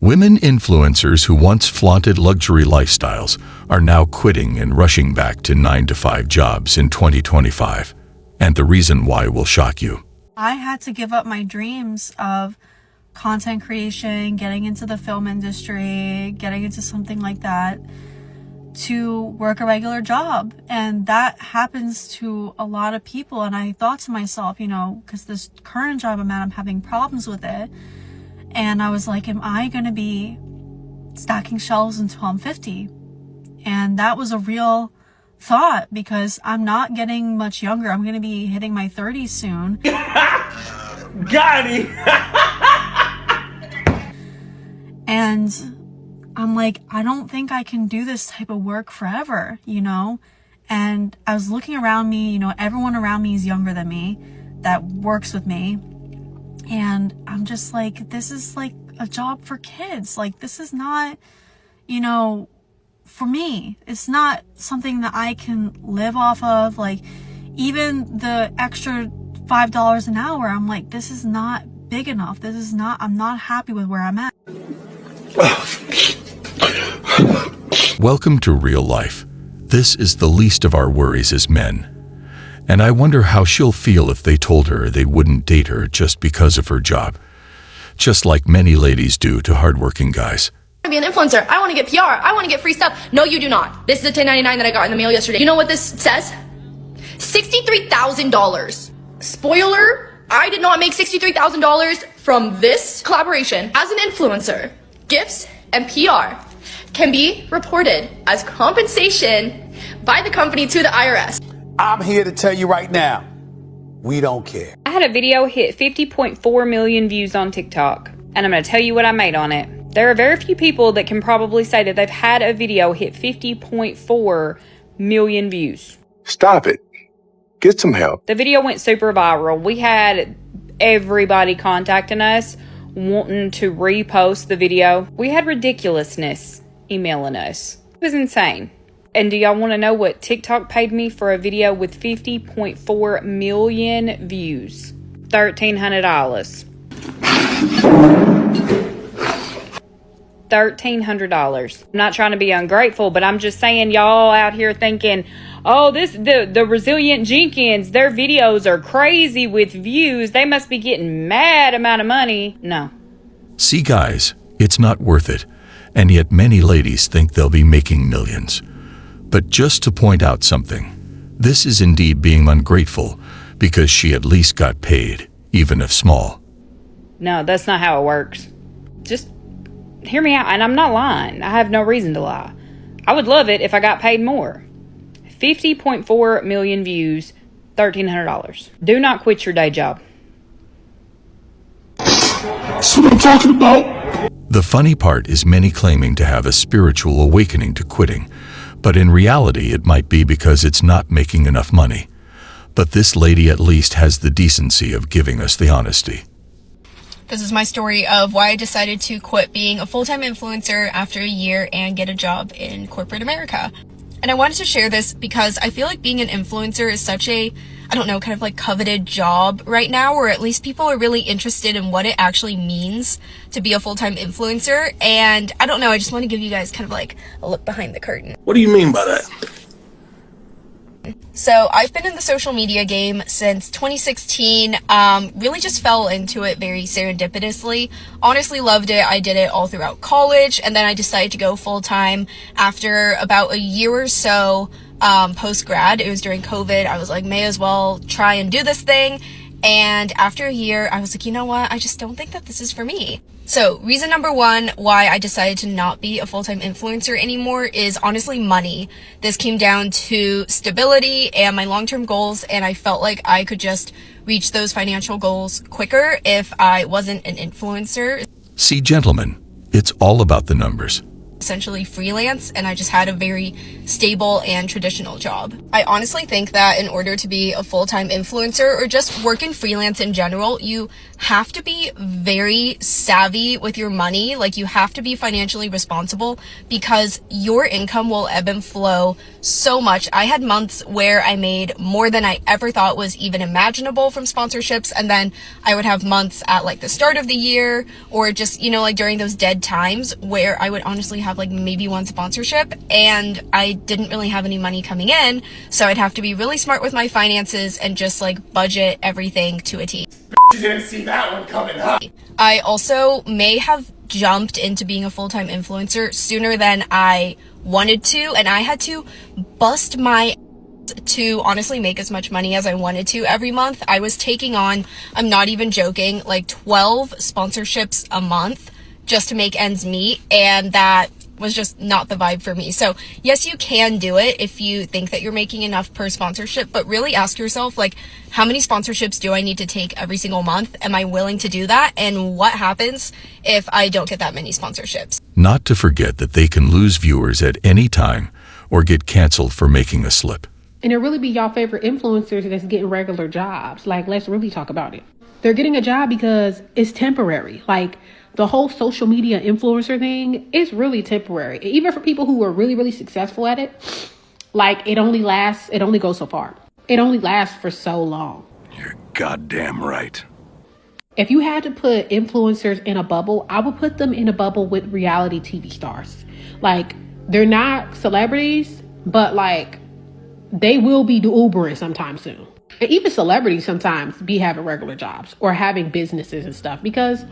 Women influencers who once flaunted luxury lifestyles are now quitting and rushing back to 9-to-5 jobs in 2025. And the reason why will shock you. I had to give up my dreams of content creation, getting into the film industry, getting into something like that, to work a regular job. And that happens to a lot of people. And I thought to myself, because this current job I'm at, I'm having problems with it. And I was like, am I going to be stacking shelves until I'm 50? And that was a real thought, because I'm not getting much younger. I'm going to be hitting my 30s soon. Got it. And I'm like, I don't think I can do this type of work forever, And I was looking around me, everyone around me is younger than me that works with me. And I'm just like, this is like a job for kids. Like, this is not, for me. It's not something that I can live off of. Like, even the extra $5 an hour, I'm like, this is not big enough. I'm not happy with where I'm at. Welcome to real life. This is the least of our worries as men. And I wonder how she'll feel if they told her they wouldn't date her just because of her job. Just like many ladies do to hardworking guys. I want to be an influencer. I want to get PR. I want to get free stuff. No, you do not. This is a 1099 that I got in the mail yesterday. You know what this says? $63,000. Spoiler, I did not make $63,000 from this collaboration. As an influencer, gifts and PR can be reported as compensation by the company to the IRS. I'm here to tell you right now, we don't care. I had a video hit 50.4 million views on TikTok, and I'm going to tell you what I made on it. There are very few people that can probably say that they've had a video hit 50.4 million views. Stop it. Get some help. The video went super viral. We had everybody contacting us, wanting to repost the video. We had ridiculousness emailing us. It was insane. And do y'all want to know what TikTok paid me for a video with 50.4 million views? $1,300. $1,300. I'm not trying to be ungrateful, but I'm just saying, y'all out here thinking, oh, the Resilient Jenkins, their videos are crazy with views. They must be getting mad amount of money. No. See, guys, it's not worth it. And yet many ladies think they'll be making millions. But just to point out something, this is indeed being ungrateful, because she at least got paid, even if small. No, that's not how it works. Just hear me out, and I'm not lying. I have no reason to lie. I would love it if I got paid more. 50.4 million views, $1,300. Do not quit your day job. That's what I'm talking about. The funny part is many claiming to have a spiritual awakening to quitting, but in reality it might be because it's not making enough money. But this lady at least has the decency of giving us the honesty. This is my story of why I decided to quit being a full-time influencer after a year and get a job in corporate America. And I wanted to share this because I feel like being an influencer is such a, kind of like coveted job right now, or at least people are really interested in what it actually means to be a full-time influencer. And I don't know, I just want to give you guys kind of like a look behind the curtain. What do you mean by that? So I've been in the social media game since 2016, really just fell into it very serendipitously. Honestly loved it. I did it all throughout college, and then I decided to go full-time after about a year or so post-grad. It was during COVID. I was like, may as well try and do this thing. And after a year, I was like, you know what? I just don't think that this is for me. So reason number one why I decided to not be a full-time influencer anymore is honestly money. This came down to stability and my long-term goals, and I felt like I could just reach those financial goals quicker if I wasn't an influencer. See, gentlemen, it's all about the numbers. essentially freelance, and I just had a very stable and traditional job. I honestly think that in order to be a full-time influencer or just work in freelance in general, you have to be very savvy with your money. Like, you have to be financially responsible because your income will ebb and flow so much. I had months where I made more than I ever thought was even imaginable from sponsorships, and then I would have months at like the start of the year or just, you know, like during those dead times where I would honestly have like maybe one sponsorship and I didn't really have any money coming in, so I'd have to be really smart with my finances and just like budget everything to a T. You didn't see that one coming, huh? I also may have jumped into being a full-time influencer sooner than I wanted to, and I had to bust my to honestly make as much money as I wanted to every month. I was taking on, I'm not even joking, like 12 sponsorships a month just to make ends meet, and that was just not the vibe for me. So yes, you can do it if you think that you're making enough per sponsorship, but really ask yourself, like, how many sponsorships do I need to take every single month? Am I willing to do that? And what happens if I don't get that many sponsorships? Not to forget that they can lose viewers at any time or get canceled for making a slip. And it really be y'all favorite influencers that's getting regular jobs. Like, let's really talk about it. They're getting a job because it's temporary. Like, the whole social media influencer thing is really temporary. Even for people who are really, really successful at it, like, it only goes so far. It only lasts for so long. You're goddamn right. If you had to put influencers in a bubble, I would put them in a bubble with reality TV stars. Like, they're not celebrities, but like, they will be Ubering sometime soon. And even celebrities sometimes be having regular jobs or having businesses and stuff, because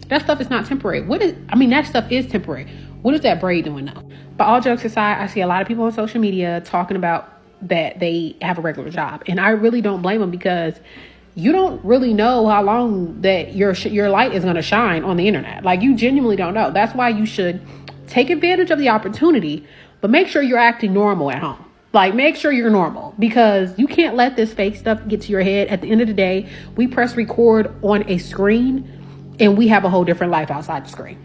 that stuff is not temporary. That stuff is temporary. What is that braid doing though? But all jokes aside, I see a lot of people on social media talking about that they have a regular job. And I really don't blame them, because you don't really know how long that your light is going to shine on the internet. Like, you genuinely don't know. That's why you should take advantage of the opportunity, but make sure you're acting normal at home. Like, make sure you're normal, because you can't let this fake stuff get to your head. At the end of the day, we press record on a screen and we have a whole different life outside the screen.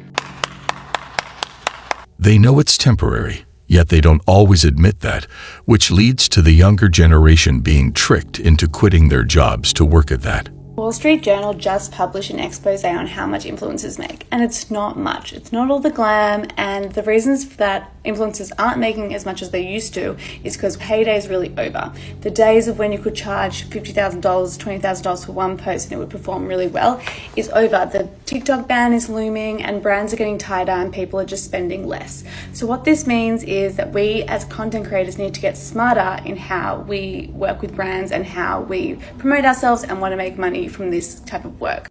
They know it's temporary, yet they don't always admit that, which leads to the younger generation being tricked into quitting their jobs to work at that. Wall Street Journal just published an expose on how much influencers make, and it's not much. It's not all the glam, and the reasons that influencers aren't making as much as they used to is because payday is really over. The days of when you could charge $50,000, $20,000 for one post and it would perform really well is over. The TikTok ban is looming, and brands are getting tighter, and people are just spending less. So what this means is that we as content creators need to get smarter in how we work with brands and how we promote ourselves and want to make money from this type of work.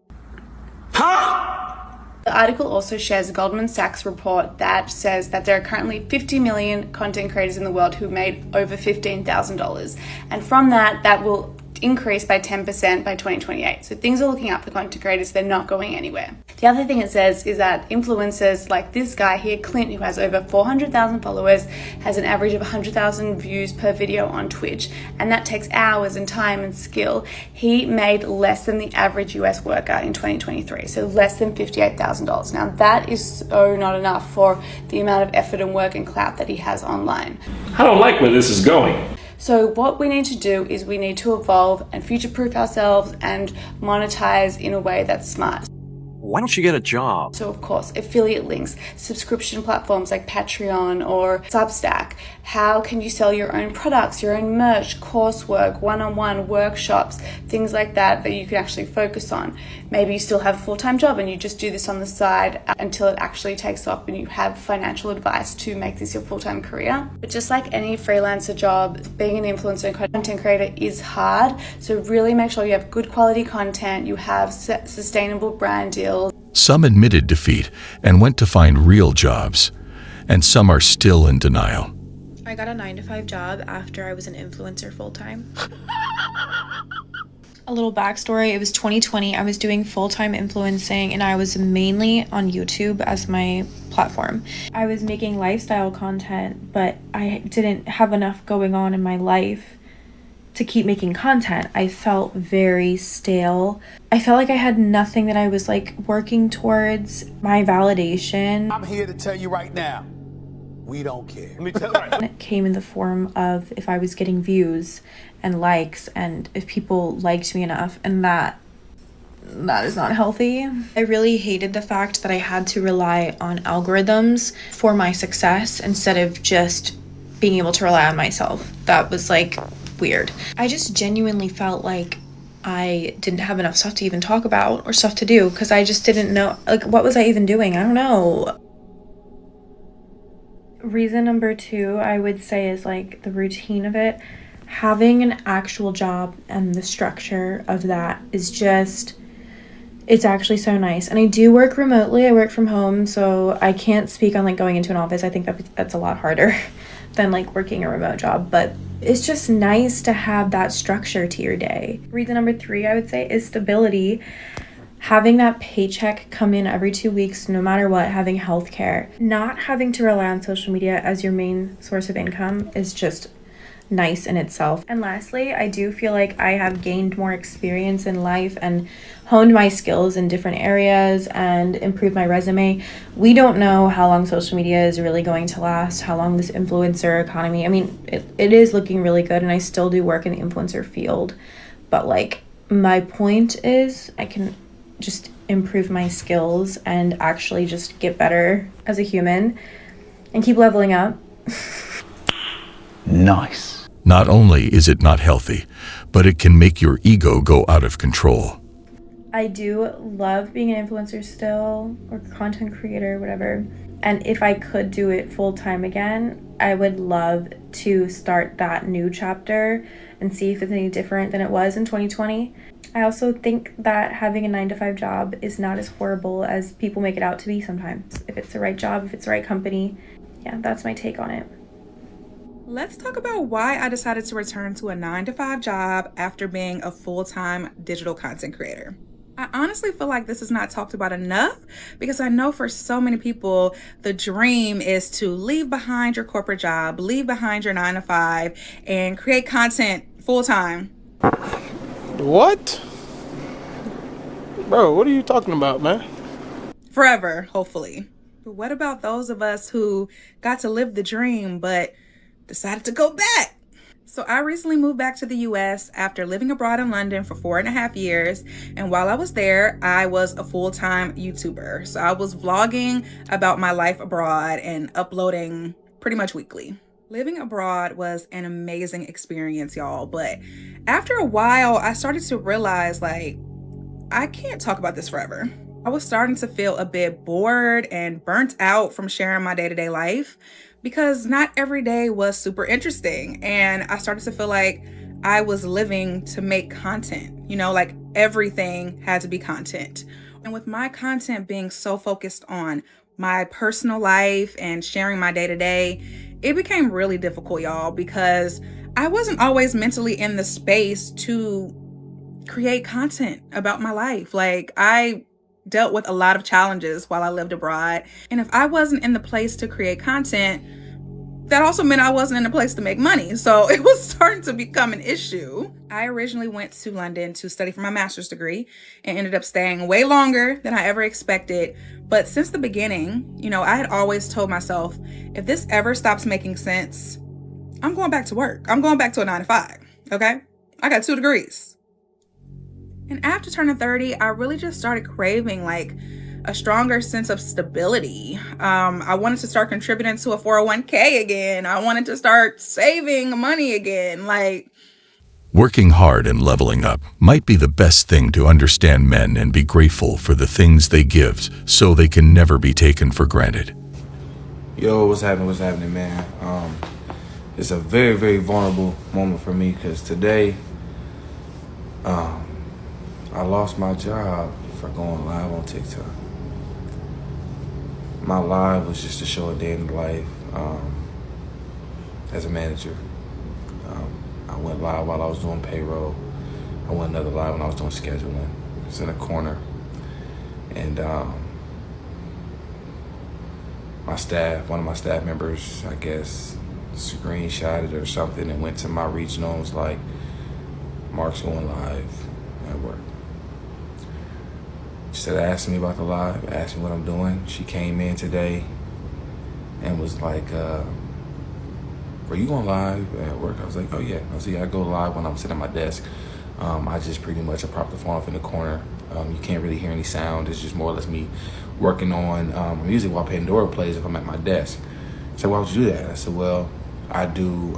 The article also shares a Goldman Sachs report that says that there are currently 50 million content creators in the world who made over $15,000. And from that will increase by 10% by 2028. So things are looking up for content creators. They're not going anywhere. The other thing it says is that influencers like this guy here, Clint, who has over 400,000 followers, has an average of 100,000 views per video on Twitch, and that takes hours and time and skill. He made less than the average US worker in 2023, so less than $58,000. Now that is so not enough for the amount of effort and work and clout that he has online. I don't like where this is going. So what we need to do is we need to evolve and future-proof ourselves and monetize in a way that's smart. Why don't you get a job? So of course, affiliate links, subscription platforms like Patreon or Substack. How can you sell your own products, your own merch, coursework, one-on-one workshops, things like that you can actually focus on. Maybe you still have a full-time job and you just do this on the side until it actually takes off and you have financial advice to make this your full-time career. But just like any freelancer job, being an influencer and content creator is hard. So really make sure you have good quality content, you have sustainable brand deals. Some admitted defeat and went to find real jobs, and some are still in denial. I got a 9-to-5 job after I was an influencer full-time. A little backstory, it was 2020, I was doing full-time influencing and I was mainly on YouTube as my platform. I was making lifestyle content, but I didn't have enough going on in my life to keep making content. I felt very stale. I felt like I had nothing that I was like working towards my validation. I'm here to tell you right now, We don't care. It came in the form of if I was getting views and likes and if people liked me enough, and that is not healthy. I really hated the fact that I had to rely on algorithms for my success instead of just being able to rely on myself. That was like weird. I just genuinely felt like I didn't have enough stuff to even talk about or stuff to do because I just didn't know, like, what was I even doing? I don't know. Reason number 2, I would say, is like the routine of it. Having an actual job and the structure of that is just, it's actually so nice. And I do work remotely. I work from home, so I can't speak on like going into an office. I think that's a lot harder than like working a remote job, but it's just nice to have that structure to your day. Reason number 3, I would say, is stability. Having that paycheck come in every 2 weeks, no matter what, having healthcare, not having to rely on social media as your main source of income is just nice in itself. And lastly, I do feel like I have gained more experience in life and honed my skills in different areas and improved my resume. We don't know how long social media is really going to last, how long this influencer economy, I mean, it is looking really good, and I still do work in the influencer field, but like, my point is I can just improve my skills and actually just get better as a human and keep leveling up. Nice. Not only is it not healthy, but it can make your ego go out of control. I do love being an influencer still, or content creator, whatever. And if I could do it full time again, I would love to start that new chapter and see if it's any different than it was in 2020. I also think that having a 9-to-5 job is not as horrible as people make it out to be sometimes. If it's the right job, if it's the right company. Yeah, that's my take on it. Let's talk about why I decided to return to a 9-to-5 job after being a full-time digital content creator. I honestly feel like this is not talked about enough because I know for so many people, the dream is to leave behind your corporate job, leave behind your 9-to-5, and create content full-time. What? Bro, what are you talking about, man? Forever, hopefully. But what about those of us who got to live the dream but decided to go back? So I recently moved back to the US after living abroad in London for 4.5 years. And while I was there, I was a full-time YouTuber. So I was vlogging about my life abroad and uploading pretty much weekly. Living abroad was an amazing experience, y'all. But after a while, I started to realize, like, I can't talk about this forever. I was starting to feel a bit bored and burnt out from sharing my day-to-day life because not every day was super interesting. And I started to feel like I was living to make content, you know, like everything had to be content. And with my content being so focused on my personal life and sharing my day-to-day, it became really difficult, y'all, because I wasn't always mentally in the space to create content about my life. Like, I dealt with a lot of challenges while I lived abroad. And if I wasn't in the place to create content, that also meant I wasn't in a place to make money. So it was starting to become an issue. I originally went to London to study for my master's degree and ended up staying way longer than I ever expected. But since the beginning, you know, I had always told myself, if this ever stops making sense, I'm going back to work. I'm going back to a 9-to-5, okay? I got 2 degrees. And after turning 30, I really just started craving like a stronger sense of stability. I wanted to start contributing to a 401k again. I wanted to start saving money again. Like, Working hard and leveling up might be the best thing to understand men and be grateful for the things they give so they can never be taken for granted. Yo, what's happening, man? It's a very, very vulnerable moment for me because today, I lost my job for going live on TikTok. My live was just to show a day in the life as a manager. I went live while I was doing payroll. I went another live when I was doing scheduling. It was in a corner. And one of my staff members, I guess, screenshotted or something and went to my regional and was like, Mark's going live at work. She said, asked me about the live, asked me what I'm doing. She came in today and was like, were you going live at work? I was like, oh yeah. I was like, yeah, I go live when I'm sitting at my desk. I just pretty much, I prop the phone off in the corner. You can't really hear any sound. It's just more or less me working on music while Pandora plays if I'm at my desk. So why would you do that? I said, well, I do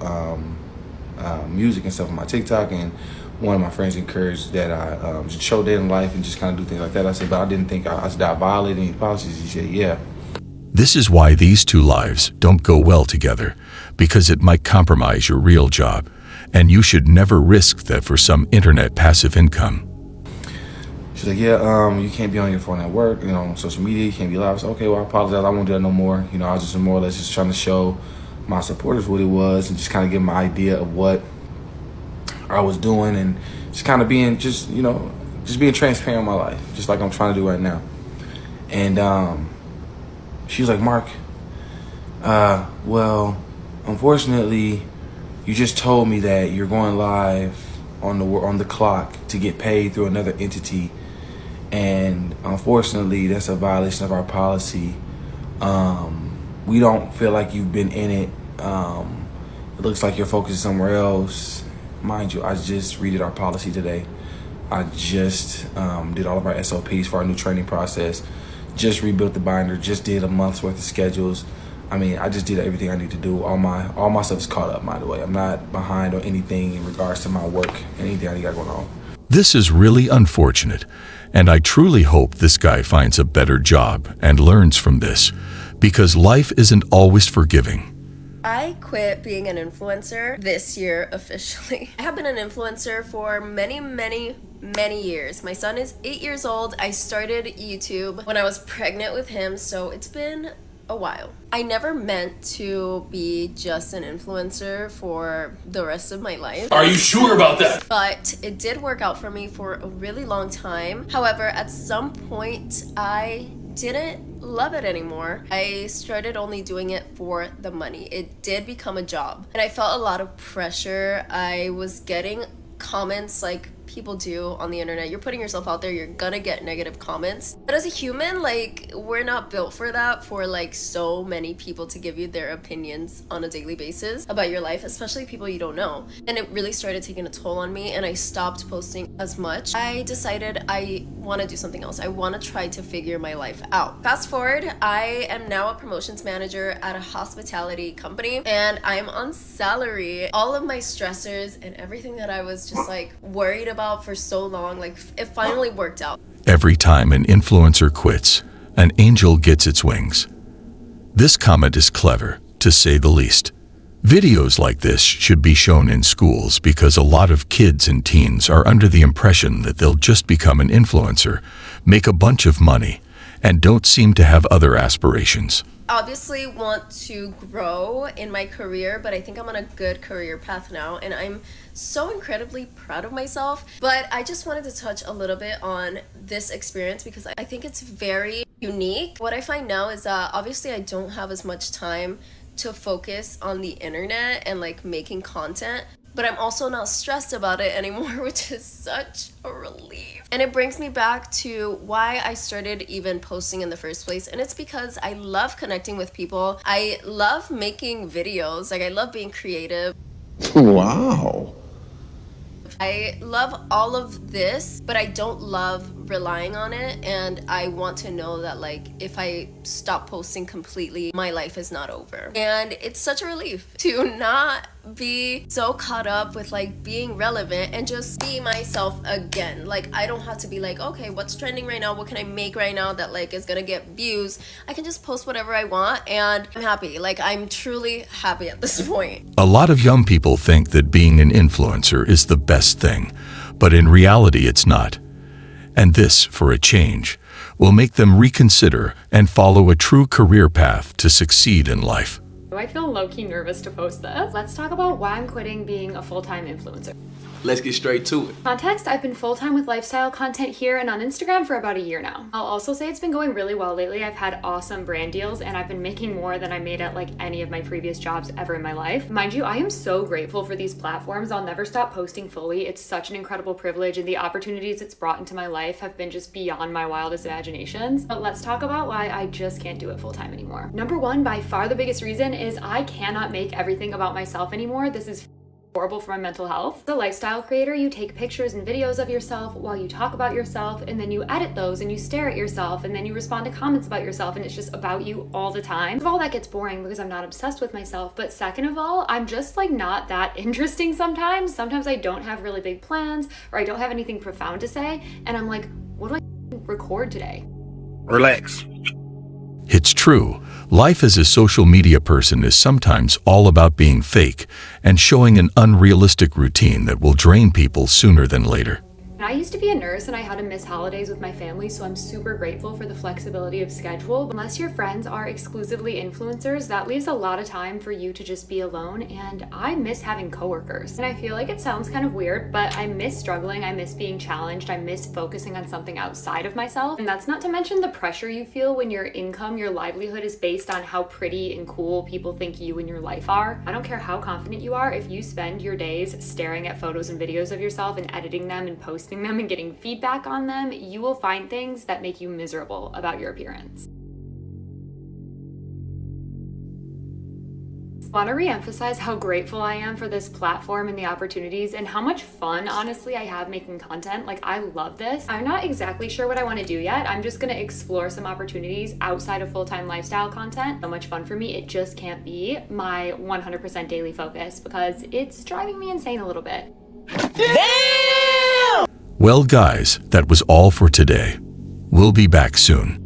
music and stuff on my TikTok, and one of my friends encouraged that I just show daily life and just kind of do things like that. I said, but I didn't think I violated any policies. He said, yeah. This is why these two lives don't go well together, because it might compromise your real job, and you should never risk that for some internet passive income. She's like, yeah, you can't be on your phone at work, on social media, you can't be live. I said, okay, well, I apologize, I won't do that no more. I was just more or less just trying to show my supporters what it was and just kind of give them an idea of what I was doing, and just kind of being just being transparent in my life, just like I'm trying to do right now. And she was like, Mark, well, unfortunately, you just told me that you're going live on the clock to get paid through another entity, and unfortunately, that's a violation of our policy. We don't feel like you've been in it. It looks like you're focused somewhere else. Mind you, I just redid our policy today. I just did all of our SOPs for our new training process. Just rebuilt the binder. Just did a month's worth of schedules. I just did everything I need to do. All my stuff is caught up, by the way. I'm not behind on anything in regards to my work and anything I got going on. This is really unfortunate, and I truly hope this guy finds a better job and learns from this, because life isn't always forgiving. I quit being an influencer this year officially. I have been an influencer for many years. My son is 8 years old. I started YouTube when I was pregnant with him, so it's been a while. I never meant to be just an influencer for the rest of my life. Are you sure about that? But it did work out for me for a really long time. However, at some point, I didn't love it anymore. I started only doing it for the money. It did become a job, and I felt a lot of pressure. I was getting comments like people do on the internet. You're putting yourself out there, you're gonna get negative comments. But as a human, we're not built for that, for so many people to give you their opinions on a daily basis about your life, especially people you don't know. And it really started taking a toll on me, and I stopped posting as much. I decided I want to do something else. I want to try to figure my life out. Fast forward, I am now a promotions manager at a hospitality company, and I'm on salary. All of my stressors and everything that I was just worried about for so long, it finally worked out. Every time an influencer quits, an angel gets its wings. This comment is clever, to say the least. Videos like this should be shown in schools, because a lot of kids and teens are under the impression that they'll just become an influencer, make a bunch of money, and don't seem to have other aspirations. Obviously want to grow in my career, but I think I'm on a good career path now, and I'm so incredibly proud of myself. But I just wanted to touch a little bit on this experience because I think it's very unique. What I find now is that obviously I don't have as much time to focus on the internet and making content, but I'm also not stressed about it anymore, which is such a relief. And it brings me back to why I started even posting in the first place. And it's because I love connecting with people. I love making videos. I love being creative. Wow. I love all of this, but I don't love relying on it. And I want to know that if I stop posting completely, my life is not over. And it's such a relief to not be so caught up with being relevant and just be myself again. I don't have to be okay, what's trending right now? What can I make right now that is gonna get views? I can just post whatever I want, and I'm happy. I'm truly happy at this point. A lot of young people think that being an influencer is the best thing, but in reality it's not. And this, for a change, will make them reconsider and follow a true career path to succeed in life. I feel low-key nervous to post this. Let's talk about why I'm quitting being a full-time influencer. let's get straight to it. Context, I've been full-time with lifestyle content here and on Instagram for about a year now. I'll also say it's been going really well lately. I've had awesome brand deals and I've been making more than I made at like any of my previous jobs ever in my life. Mind you, I am so grateful for these platforms. I'll never stop posting fully. It's such an incredible privilege and the opportunities it's brought into my life have been just beyond my wildest imaginations. But let's talk about why I just can't do it full-time anymore. Number one, by far the biggest reason is I cannot make everything about myself anymore. This is horrible for my mental health. As a lifestyle creator, you take pictures and videos of yourself while you talk about yourself, and then you edit those and you stare at yourself, and then you respond to comments about yourself, and it's just about you all the time. First of all, that gets boring because I'm not obsessed with myself, but second of all, I'm just like not that interesting sometimes. Sometimes I don't have really big plans or I don't have anything profound to say, and I'm like, what do I record today? Relax. It's true. Life as a social media person is sometimes all about being fake and showing an unrealistic routine that will drain people sooner than later. I used to be a nurse and I had to miss holidays with my family, so I'm super grateful for the flexibility of schedule. Unless your friends are exclusively influencers, that leaves a lot of time for you to just be alone, and I miss having coworkers. And I feel like it sounds kind of weird, but I miss struggling, I miss being challenged, I miss focusing on something outside of myself. And that's not to mention the pressure you feel when your income, your livelihood is based on how pretty and cool people think you and your life are. I don't care how confident you are, if you spend your days staring at photos and videos of yourself and editing them and posting them and getting feedback on them, you will find things that make you miserable about your appearance. I want to re-emphasize how grateful I am for this platform and the opportunities and how much fun, honestly, I have making content. Like, I love this. I'm not exactly sure what I want to do yet. I'm just going to explore some opportunities outside of full-time lifestyle content. So much fun for me. It just can't be my 100% daily focus because it's driving me insane a little bit. Well, guys, that was all for today. We'll be back soon.